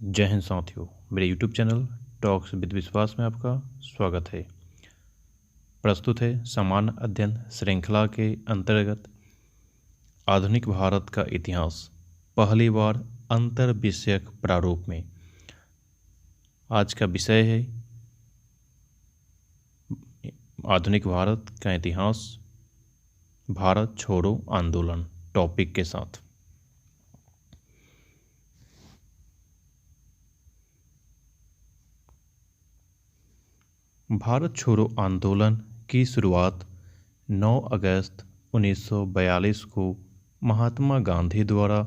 जय हिंद साथियों, मेरे YouTube चैनल टॉक्स विद विश्वास में आपका स्वागत है। प्रस्तुत है सामान्य अध्ययन श्रृंखला के अंतर्गत आधुनिक भारत का इतिहास, पहली बार अंतर विषयक प्रारूप में। आज का विषय है आधुनिक भारत का इतिहास, भारत छोड़ो आंदोलन टॉपिक के साथ। भारत छोड़ो आंदोलन की शुरुआत 9 अगस्त 1942 को महात्मा गांधी द्वारा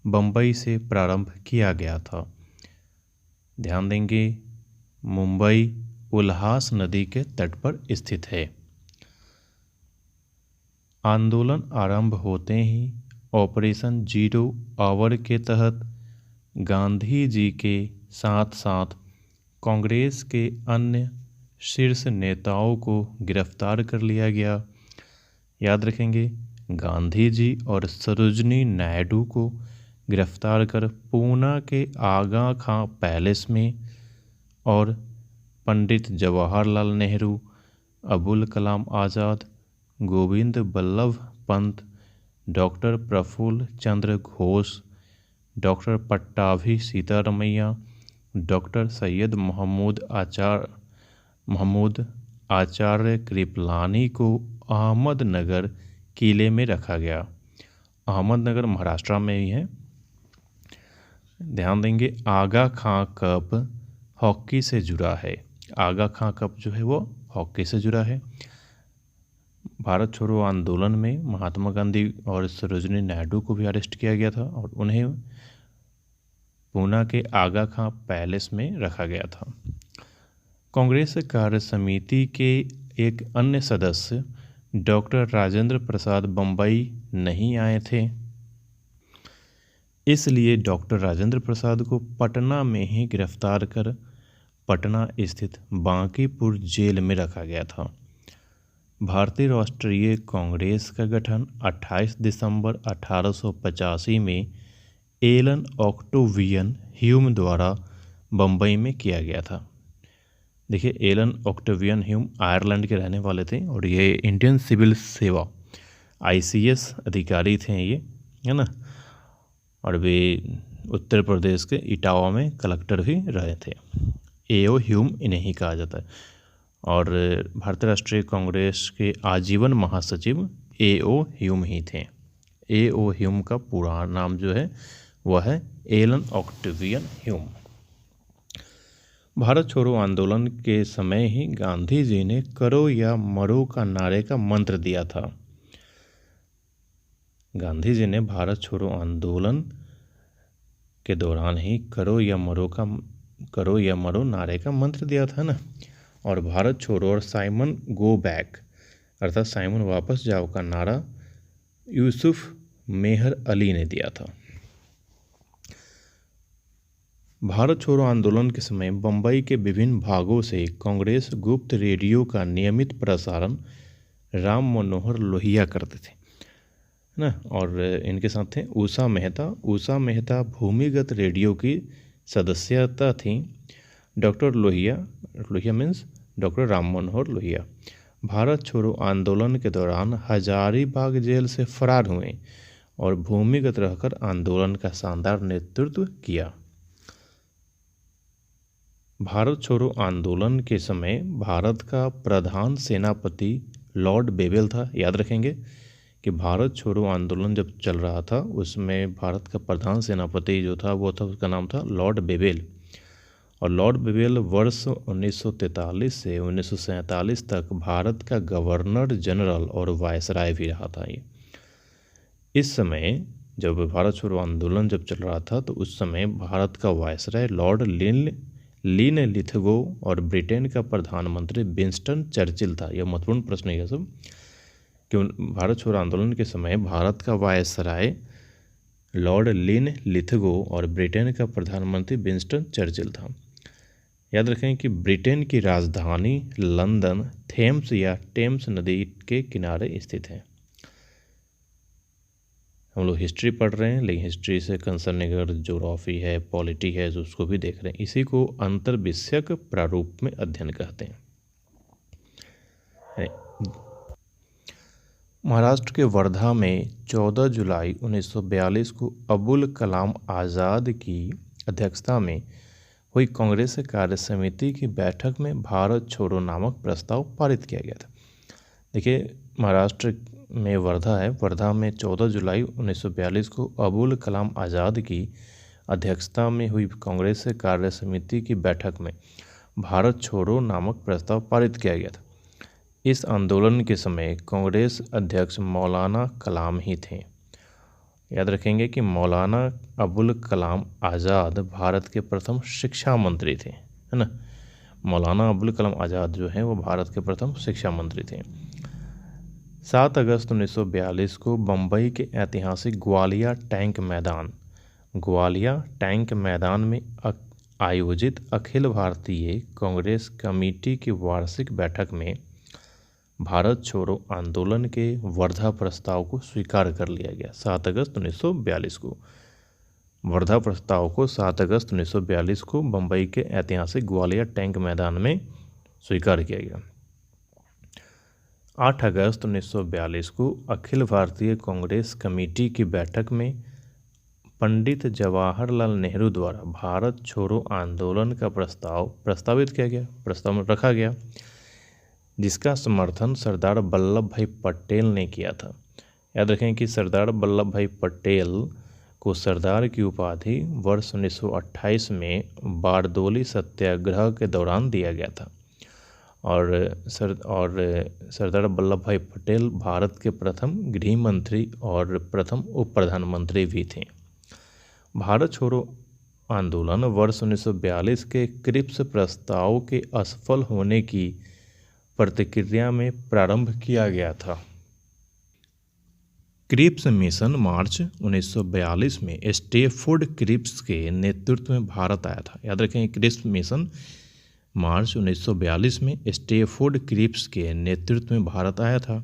बम्बई से प्रारंभ किया गया था। ध्यान देंगे, मुंबई उल्हास नदी के तट पर स्थित है। आंदोलन आरंभ होते ही ऑपरेशन जीरो आवर के तहत गांधी जी के साथ साथ कांग्रेस के अन्य शीर्ष नेताओं को गिरफ्तार कर लिया गया। याद रखेंगे, गांधी जी और सरोजनी नायडू को गिरफ्तार कर पूना के आगा खां पैलेस में और पंडित जवाहरलाल नेहरू, अबुल कलाम आज़ाद, गोविंद बल्लभ पंत, डॉक्टर प्रफुल्ल चंद्र घोष, डॉक्टर पट्टाभी सीतारमैया, डॉक्टर सैयद महमूद आचार्य कृपलानी को अहमदनगर किले में रखा गया। अहमदनगर महाराष्ट्र में ही है। ध्यान देंगे, आगा खां कप हॉकी से जुड़ा है। आगा खां कप जो है वो हॉकी से जुड़ा है। भारत छोड़ो आंदोलन में महात्मा गांधी और सरोजनी नायडू को भी अरेस्ट किया गया था और उन्हें पूना के आगा खां पैलेस में रखा गया था। कांग्रेस कार्य समिति के एक अन्य सदस्य डॉक्टर राजेंद्र प्रसाद बम्बई नहीं आए थे, इसलिए डॉक्टर राजेंद्र प्रसाद को पटना में ही गिरफ्तार कर पटना स्थित बांकीपुर जेल में रखा गया था। भारतीय राष्ट्रीय कांग्रेस का गठन 28 दिसंबर 1885 में एलन ऑक्टेवियन ह्यूम द्वारा बम्बई में किया गया था। देखिए, एलन ऑक्टेवियन ह्यूम आयरलैंड के रहने वाले थे और ये इंडियन सिविल सेवा ICS अधिकारी थे ये, है ना। और वे उत्तर प्रदेश के इटावा में कलेक्टर भी रहे थे। AO ह्यूम इन्हें ही कहा जाता है। और भारतीय राष्ट्रीय कांग्रेस के आजीवन महासचिव AO ह्यूम ही थे। AO ह्यूम का पूरा नाम जो है वह है एलन ऑक्टेवियन ह्यूम। भारत छोड़ो आंदोलन के समय ही गांधी जी ने करो या मरो का नारे का मंत्र दिया था। गांधी जी ने भारत छोड़ो आंदोलन के दौरान ही करो या मरो नारे का मंत्र दिया था ना। और भारत छोड़ो और साइमन गो बैक अर्थात साइमन वापस जाओ का नारा यूसुफ मेहर अली ने दिया था। भारत छोड़ो आंदोलन के समय बम्बई के विभिन्न भागों से कांग्रेस गुप्त रेडियो का नियमित प्रसारण राम मनोहर लोहिया करते थे ना। और इनके साथ थे उषा मेहता भूमिगत रेडियो की सदस्यता थी। Doctor Lohia means doctor Ram Manohar Lohia Bharat छोड़ो आंदोलन के दौरान हजारीबाग जेल से फरार हुए और भूमिगत रहकर आंदोलन का शानदार नेतृत्व किया। भारत छोड़ो आंदोलन के समय भारत का प्रधान सेनापति लॉर्ड बेवेल था। याद रखेंगे कि भारत छोड़ो आंदोलन जब चल रहा था उसमें भारत का प्रधान सेनापति जो था वो था, उसका नाम था लॉर्ड बेवेल। और लॉर्ड बेवेल वर्ष 1943 से 1947 तक भारत का गवर्नर जनरल और वायसराय भी रहा था। ये इस समय जब भारत छोड़ो आंदोलन जब चल रहा था तो उस समय भारत का वायसराय लॉर्ड लीन लिथगो और ब्रिटेन का प्रधानमंत्री विंस्टन चर्चिल था। यह महत्वपूर्ण प्रश्न है सब कि भारत छोड़ो आंदोलन के समय भारत का वायसराय लॉर्ड लीन लिथगो और ब्रिटेन का प्रधानमंत्री विंस्टन चर्चिल था। याद रखें कि ब्रिटेन की राजधानी लंदन थेम्स या टेम्स नदी के किनारे स्थित है। हम लोग हिस्ट्री पढ़ रहे हैं, लेकिन हिस्ट्री से कंसर्निंग अगर ज्योग्राफी है, पॉलिटी है, तो उसको भी देख रहे हैं। इसी को अंतर विषयक प्रारूप में अध्ययन कहते हैं। महाराष्ट्र के वर्धा में 14 जुलाई 1942 को अबुल कलाम आज़ाद की अध्यक्षता में हुई कांग्रेस कार्य समिति की बैठक में भारत छोड़ो नामक प्रस्ताव पारित किया गया था। देखिए, महाराष्ट्र में वर्धा है, वर्धा में 14 जुलाई 1942 को अबुल कलाम आज़ाद की अध्यक्षता में हुई कांग्रेस कार्य समिति की बैठक में भारत छोड़ो नामक प्रस्ताव पारित किया गया था। इस आंदोलन के समय कांग्रेस अध्यक्ष मौलाना कलाम ही थे। याद रखेंगे कि मौलाना अबुल कलाम आज़ाद भारत के प्रथम शिक्षा मंत्री थे, है ना। मौलाना अबुल कलाम आज़ाद जो हैं वो भारत के प्रथम शिक्षा मंत्री थे। 7 अगस्त 1942 को बम्बई के ऐतिहासिक ग्वालिया टैंक मैदान में आयोजित अखिल भारतीय कांग्रेस कमेटी की वार्षिक बैठक में भारत छोड़ो आंदोलन के वर्धा प्रस्ताव को स्वीकार कर लिया गया। 7 अगस्त 1942 को वर्धा प्रस्ताव को 7 अगस्त 1942 को बम्बई के ऐतिहासिक ग्वालियर टैंक मैदान में स्वीकार किया गया। 8 अगस्त 1942 को अखिल भारतीय कांग्रेस कमेटी की बैठक में पंडित जवाहरलाल नेहरू द्वारा भारत छोड़ो आंदोलन का प्रस्तावित किया गया, प्रस्ताव में रखा गया, जिसका समर्थन सरदार वल्लभ भाई पटेल ने किया था। याद रखें कि सरदार वल्लभ भाई पटेल को सरदार की उपाधि वर्ष 1928 में बारदोली सत्याग्रह के दौरान दिया गया था और सरदार वल्लभ भाई पटेल भारत के प्रथम गृह मंत्री और प्रथम उप प्रधानमंत्री भी थे। भारत छोड़ो आंदोलन वर्ष 1942 के क्रिप्स प्रस्ताव के असफल होने की प्रतिक्रिया में प्रारंभ किया गया था। क्रिप्स मिशन मार्च 1942 में स्टैफोर्ड क्रिप्स के नेतृत्व में भारत आया था। याद रखें, क्रिप्स मिशन मार्च 1942 में स्टैफोर्ड क्रिप्स के नेतृत्व में भारत आया था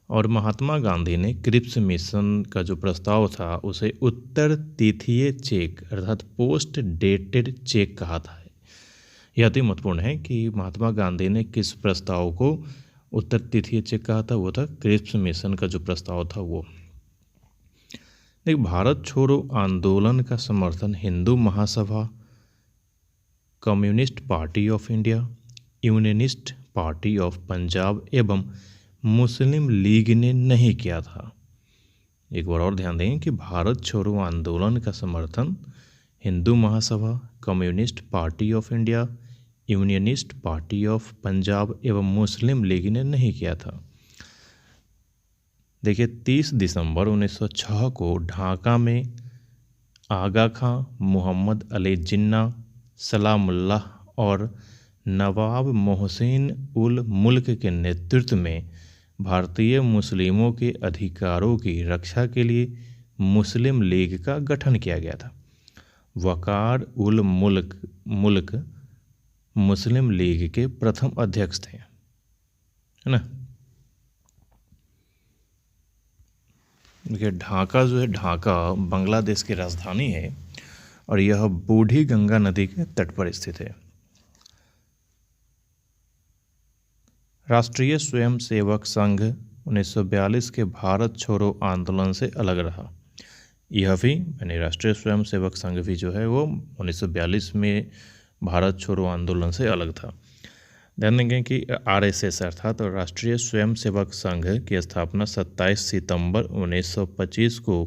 और महात्मा गांधी ने क्रिप्स मिशन का जो प्रस्ताव था उसे उत्तर तिथीय चेक अर्थात पोस्ट डेटेड चेक कहा था। यह अति महत्वपूर्ण है कि महात्मा गांधी ने किस प्रस्ताव को उत्तर तिथीय चेक कहा था, वो था क्रिप्स मिशन का जो प्रस्ताव था वो। देखिए, भारत छोड़ो आंदोलन का समर्थन Hindu Mahasabha, Communist Party of India, Unionist Party of Punjab एवं मुस्लिम लीग ने नहीं किया था। एक बार और ध्यान दें कि भारत छोड़ो आंदोलन का समर्थन Hindu Mahasabha, Communist Party of India, Unionist Party of Punjab एवं मुस्लिम लीग ने नहीं किया था। देखिए, 30 दिसंबर 1906 को ढाका में आगा खां, मोहम्मद अली जिन्ना, सलामुल्लाह और नवाब मोहसिन उल मुल्क के नेतृत्व में भारतीय मुस्लिमों के अधिकारों की रक्षा के लिए मुस्लिम लीग का गठन किया गया था। वकार उल मुल्क मुस्लिम लीग के प्रथम अध्यक्ष थे, है ना। देखिए, ढाका जो है, ढाका बांग्लादेश की राजधानी है और यह बूढ़ी गंगा नदी के तट पर स्थित है। राष्ट्रीय स्वयंसेवक संघ 1942 के भारत छोड़ो आंदोलन से अलग रहा। यह भी यानी राष्ट्रीय स्वयंसेवक संघ भी जो है वो 1942 में भारत छोड़ो आंदोलन से अलग था। ध्यान देंगे कि आरएसएस अर्थात राष्ट्रीय स्वयंसेवक संघ की स्थापना 27 सितंबर 1925 को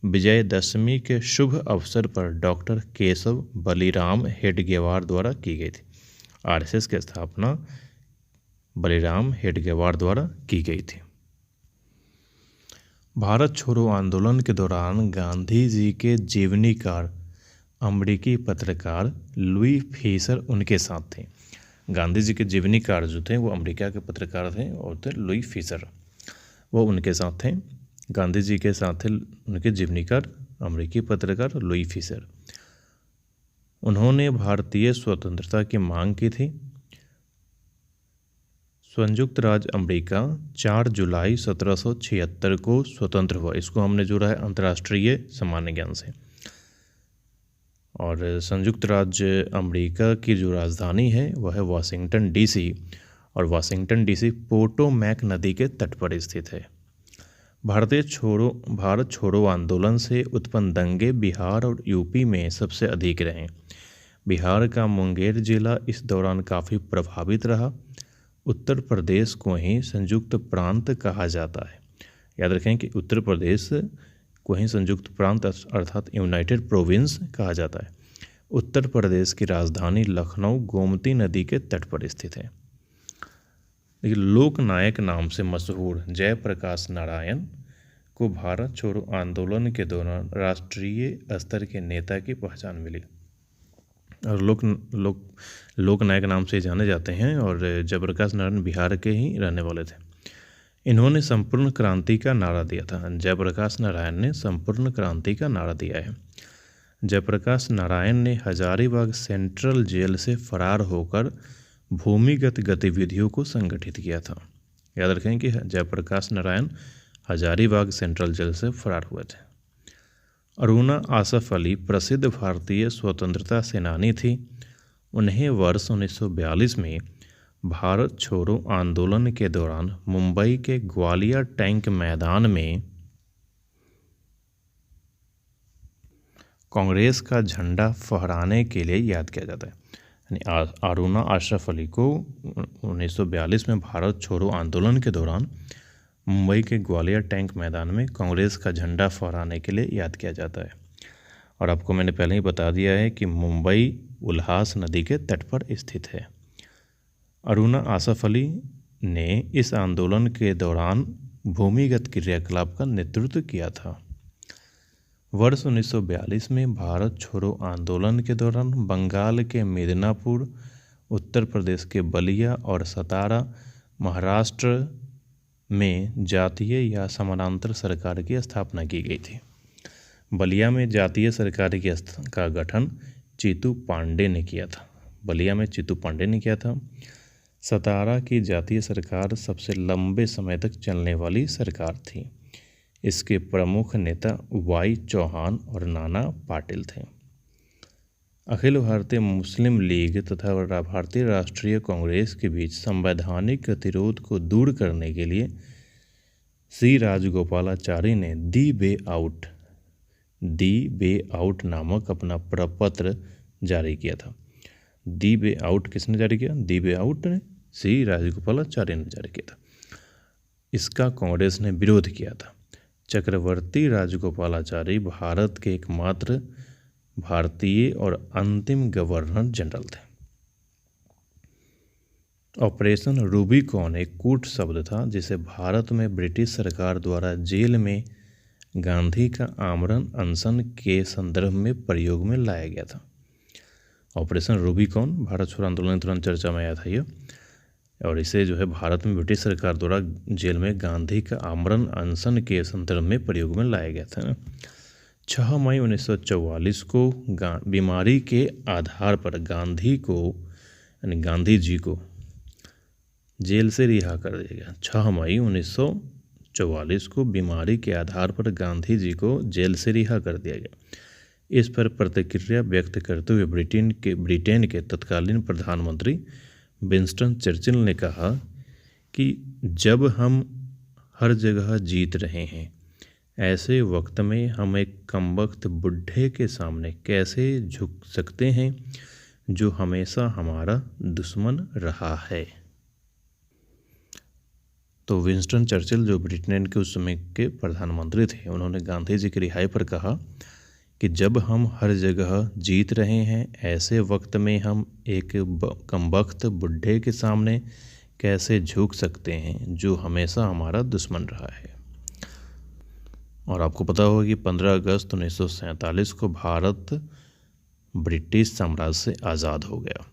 विजयदशमी के शुभ अवसर पर डॉक्टर केशव बलिराम हेडगेवार द्वारा की गई थी। आरएसएस की स्थापना बलिराम हेडगेवार द्वारा की गई थी। भारत छोड़ो आंदोलन के दौरान गांधी जी के जीवनीकार अमेरिकी पत्रकार लुई फीसर उनके साथ थे। गांधी जी के जीवनीकार जो थे वो अमेरिका के पत्रकार थे और थे लुई फीसर, वो उनके साथ थे। गांधी जी के साथ थे उनके जीवनीकार अमेरिकी पत्रकार लुई फीसर। उन्होंने भारतीय स्वतंत्रता की मांग की थी। संयुक्त राज्य अमेरिका 4 जुलाई 1776 को स्वतंत्र हुआ। इसको हमने जोड़ा है अंतर्राष्ट्रीय सामान्य ज्ञान से। और संयुक्त राज्य अमेरिका की जो राजधानी है वह है वाशिंगटन डीसी, और वाशिंगटन डीसी पोटोमैक नदी के तट पर स्थित है। भारत छोड़ो आंदोलन से उत्पन्न दंगे बिहार और यूपी में सबसे अधिक रहे। बिहार का मुंगेर जिला इस दौरान काफ़ी प्रभावित रहा। उत्तर प्रदेश को ही संयुक्त प्रांत कहा जाता है। याद रखें कि उत्तर प्रदेश को ही संयुक्त प्रांत अर्थात यूनाइटेड प्रोविंस कहा जाता है। उत्तर प्रदेश की राजधानी लखनऊ गोमती नदी के तट पर स्थित है। देखिए, लोकनायक नाम से मशहूर जयप्रकाश नारायण को भारत छोड़ो आंदोलन के दौरान राष्ट्रीय स्तर के नेता की पहचान मिली, और लोकनायक नाम से जाने जाते हैं। और जयप्रकाश नारायण बिहार के ही रहने वाले थे। इन्होंने संपूर्ण क्रांति का नारा दिया था। जयप्रकाश नारायण ने संपूर्ण क्रांति का नारा दिया है। जयप्रकाश नारायण ने हजारीबाग सेंट्रल जेल से फरार होकर भूमिगत गतिविधियों को संगठित किया था। याद रखें कि जयप्रकाश नारायण हजारीबाग सेंट्रल जेल से फरार हुए थे। अरुणा आसफ अली प्रसिद्ध भारतीय स्वतंत्रता सेनानी थी। उन्हें वर्ष 1942 में भारत छोड़ो आंदोलन के दौरान मुंबई के ग्वालियर टैंक मैदान में कांग्रेस का झंडा फहराने के लिए याद किया जाता है। यानी अरुणा आसफ अली को 1942 में भारत छोड़ो आंदोलन के दौरान मुंबई के ग्वालियर टैंक मैदान में कांग्रेस का झंडा फहराने के लिए याद किया जाता है। और आपको मैंने पहले ही बता दिया है कि मुंबई उल्हास नदी के तट पर स्थित है। अरुणा आसफ अली ने इस आंदोलन के दौरान भूमिगत क्रियाकलाप का नेतृत्व किया था। वर्ष 1942 में भारत छोड़ो आंदोलन के दौरान बंगाल के मिदनापुर, उत्तर प्रदेश के बलिया और सतारा, महाराष्ट्र में जातीय या समानांतर सरकार की स्थापना की गई थी। बलिया में जातीय सरकार का गठन चीतू पांडे ने किया था। बलिया में चीतू पांडे ने किया था। सतारा की जातीय सरकार सबसे लंबे समय तक चलने वाली सरकार थी। इसके प्रमुख नेता वाई चौहान और नाना पाटिल थे। अखिल भारतीय मुस्लिम लीग तथा भारतीय राष्ट्रीय कांग्रेस के बीच संवैधानिक गतिरोध को दूर करने के लिए सी राजगोपालाचारी ने दी वे आउट नामक अपना प्रपत्र जारी किया था। दी वे आउट किसने जारी किया? दी वे आउट ने सी राजगोपालाचारी ने जारी किया था। इसका कांग्रेस ने विरोध किया था। चक्रवर्ती राजगोपालाचारी भारत के एकमात्र भारतीय और अंतिम गवर्नर जनरल थे। ऑपरेशन रूबिकॉन एक कूट शब्द था जिसे भारत में ब्रिटिश सरकार द्वारा जेल में गांधी का आमरण अनशन के संदर्भ में प्रयोग में लाया गया था। ऑपरेशन रूबिकॉन भारत छोड़ो आंदोलन के दौरान चर्चा में आया था ये, और इसे जो है भारत में ब्रिटिश सरकार द्वारा जेल में गांधी का आमरण अनशन के संदर्भ में प्रयोग में लाया गया था। 6 मई 1944 को बीमारी के आधार पर गांधी जी को जेल से रिहा कर दिया गया। 6 मई 1944 को बीमारी के आधार पर गांधी जी को जेल से रिहा कर दिया गया। इस पर प्रतिक्रिया व्यक्त करते हुए ब्रिटेन के तत्कालीन प्रधानमंत्री विंस्टन चर्चिल ने कहा कि जब हम हर जगह जीत रहे हैं, ऐसे वक्त में हम एक कमबख्त बुढ़े के सामने कैसे झुक सकते हैं जो हमेशा हमारा दुश्मन रहा है। तो विंस्टन चर्चिल जो ब्रिटेन के उस समय के प्रधानमंत्री थे, उन्होंने गांधी जी की रिहाई पर कहा कि जब हम हर जगह जीत रहे हैं, ऐसे वक्त में हम एक कमबख्त बुढ़े के सामने कैसे झुक सकते हैं जो हमेशा हमारा दुश्मन रहा है। और आपको पता होगा कि 15 अगस्त 1947 को भारत ब्रिटिश साम्राज्य से आज़ाद हो गया।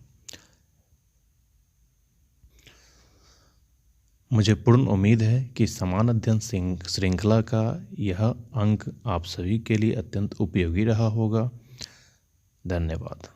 मुझे पूर्ण उम्मीद है कि समान अध्ययन श्रृंखला का यह अंक आप सभी के लिए अत्यंत उपयोगी रहा होगा। धन्यवाद।